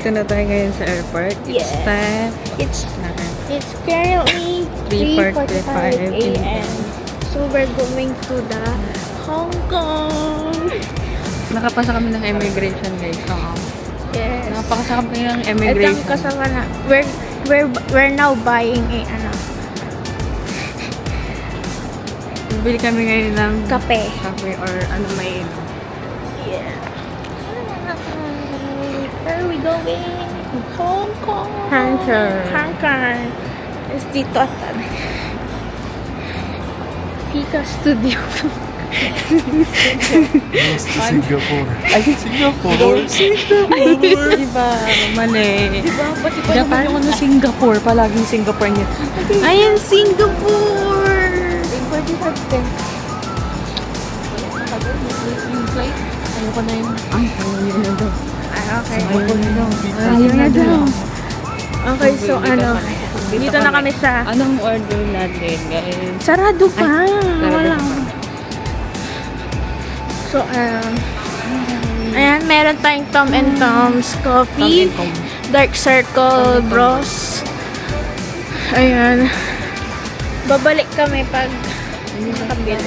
Nandito na tayo ngayon sa airport. Yes. It's It's currently 3:45 a.m. So we're going to the Hong Kong. nakapasa kami ng immigration, guys. Yes. Nakapasa kami ng Ito immigration. ang kasama na. We're now buying a Bili kami ngayon ng kape. cafe or ano may Yeah. Where are we going? Hong Kong. Hong Kong. It's dito at Fika Studio. Singapore. Singapore. Diba? Mali. Diba? Pati pa Japan yung ano, Singapore. Palaging Singapore niya. Ayan, Singapore! Yung flight. Ayoko na yun. Ay, ayaw na daw. Okay. Ayaw na daw. Okay, so ano, dito na kami sa... Anong order natin, guys? Sarado pa. sarado Wala. pa. So, ayan, meron tayong Tom and Tom's coffee. Tom and Dark Circle Bros. Ayan. Babalik kami pag nakabili.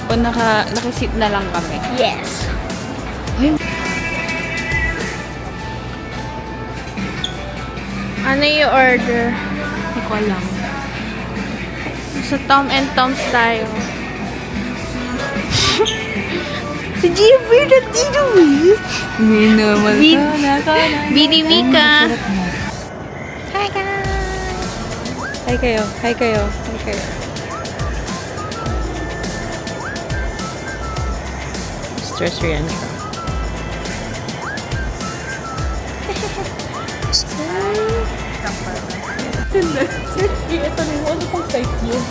Kung nakasit na lang kami. Yes. Ano yung order? Hindi ko alam. Sa Tom and Tom's tayo. Si Jeffrey na dito, Hindi naman. Bini Mika. Hi guys! Hi kayo. Hi kayo. Hi kayo. Stress yan siya. Ito na yung ano pang site yun.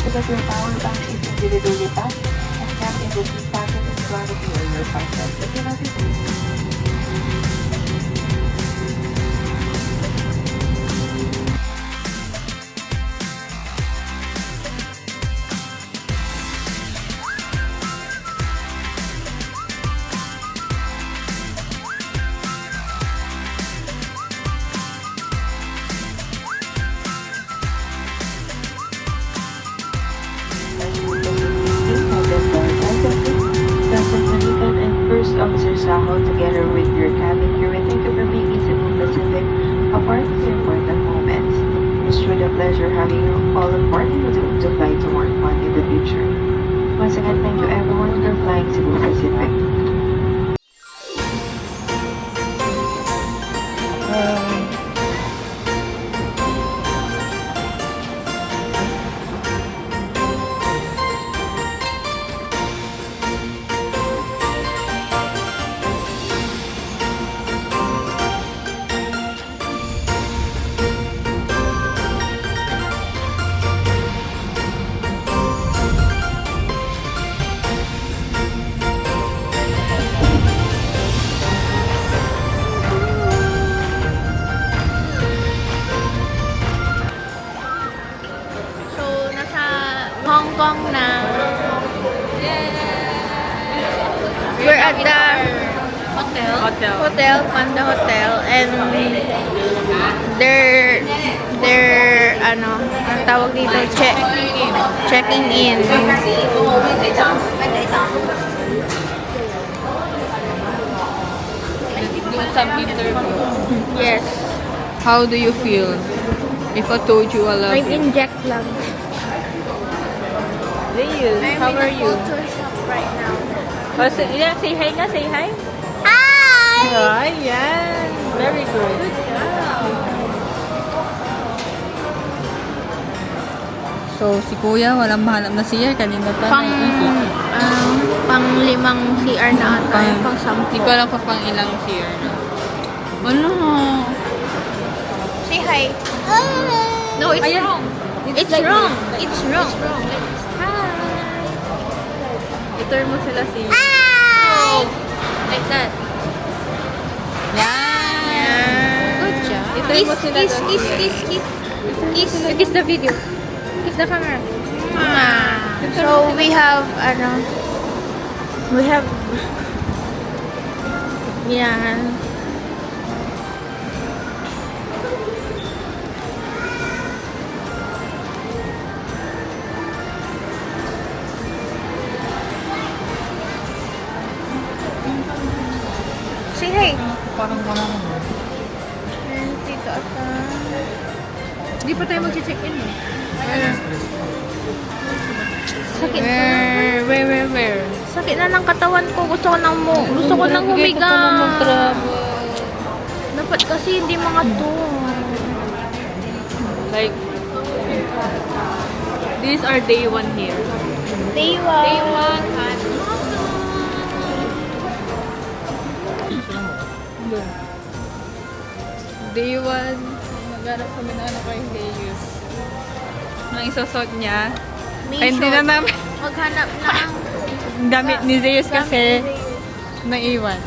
Because your power bank is individually packed and kept in the seat pocket in front of you or your pocket. If you notice, First Officer Saho, together with your cabin crew, and thank you for making Cebu Pacific a part of the important moments. It's truly a pleasure having you all on board and to fly to more fun in the future. Once again, thank you everyone for flying Cebu Pacific. So, nasa Hong Kong na. We're at the hotel, Panda Hotel, and they're ano, ang tawag dito, checking in. Do some interview. Yes. How do you feel? If I told you I love I'm you. in jet lag. How are you? Culture shop right now. Yeah, say hi nga, say hi. Hi! Hi, yan. Very good. So, si Kuya, walang mahanap na siya. Kanina pa Pang, naisip. pang 5 CR na ata. Pang 10. Hindi ko alam pa pang ilang CR na. Ano? Say hi. No, it's Ayan. wrong. It's wrong. It's wrong. Hi. I-turn mo sila si... Like that. Yan! Good job. I-turn mo sila doon. Kiss the video. Kiss the camera. So we have yan. Say hi. Parang wala naman. Dito ata. Hindi pa tayo mag-check-in eh. Sakit na. Where? Sakit na ng katawan ko. Gusto ko nang humiga. Dapat kasi hindi mga to. Like, these are day 1 here. Day 1. Day 1 at Day 1, naghanap kami na ano kay Deus. Nang isusot niya. Ay, hindi na namin. Maghanap na ang Gamit ni Zeus kasi naiwan.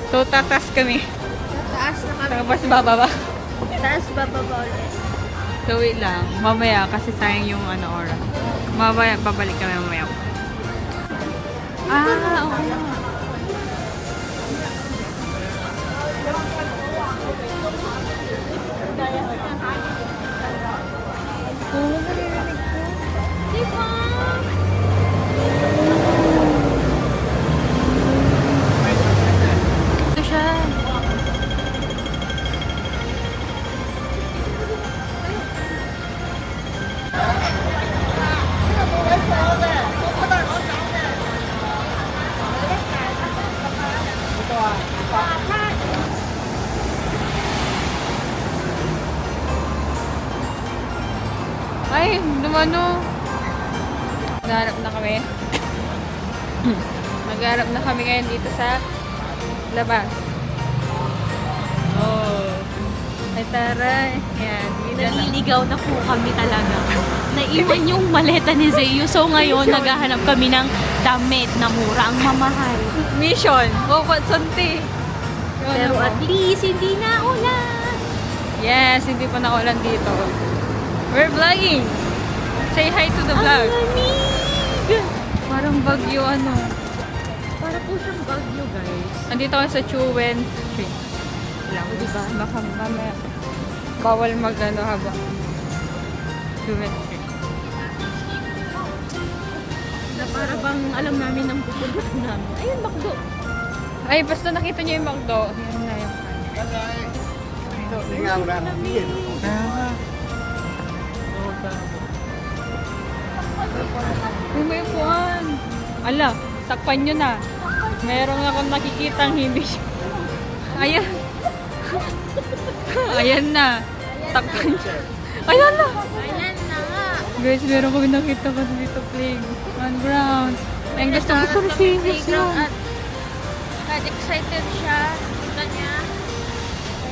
So, tatas kami. taas na kami. Tapos bababa. Taas bababa ulit. So, wait lang. Mamaya kasi sayang yung oras. Mamaya, babalik kami mamaya. Oo. Diba? Ito siya. Ay, dumano. Nagharap na kami. Nagharap na kami ngayon dito sa labas. Oh. Ay, taray. Yan. Naliligaw na po kami talaga. Naiwan yung maleta ni Zeyo. So ngayon, naghahanap kami ng damit na mura ang mamahal. Mission. Oh, patsunti. Pero at least, hindi na ulan. Yes, hindi pa naulan dito. We're vlogging. Say hi to the vlog. Ang lamig! Parang bagyo Para po siyang bagyo, guys. Andito ako sa Chuen Street. Lang, di ba? Baka mamaya bawal habang Chuen Street. Na para bang alam namin ang pupuntahan namin. Ayun, Bakdo. Ay, basta nakita niyo yung McDo. Yan na yung Ay, may upuan. Ala, takpan nyo na. Meron akong nakikitang hindi siya. Ayan. Ayan na. Takpan nyo. Ayan na. Ayan na nga. Guys, meron kami nakita ko dito playing on ground. Ay, gusto ko si yun. At excited siya. Kita niya.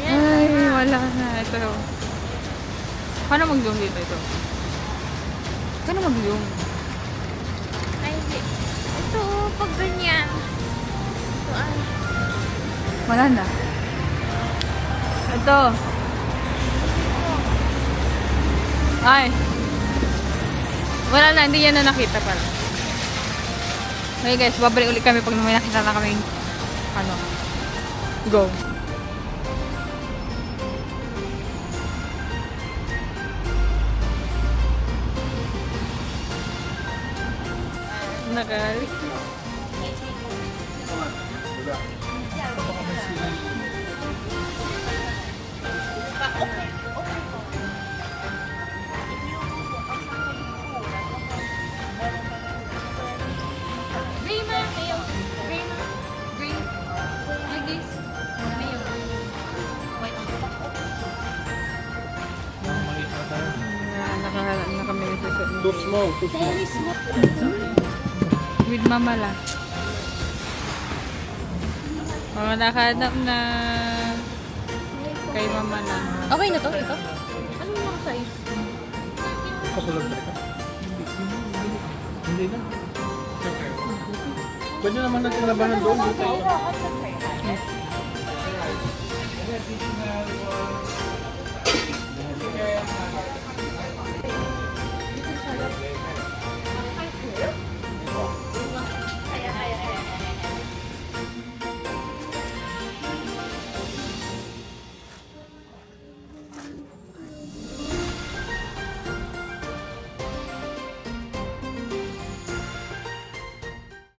Ay, wala na. Ito. Paano mag-zoom dito ito? Paano mag-zoom? Ay, ito, pag ganyan. Ito, ay. Wala na. Ito. Ay. Wala na, hindi yan na nakita pala. Okay guys, babalik ulit kami pag may nakita na kaming go. Nakalik. Nakaharap na kami sa Too small, too small. with Mama La. Mga nakahanap na kay Mama La. Okay na to, ito? Anong mga size? Couple of Hindi na. Pwede naman natin labahan doon.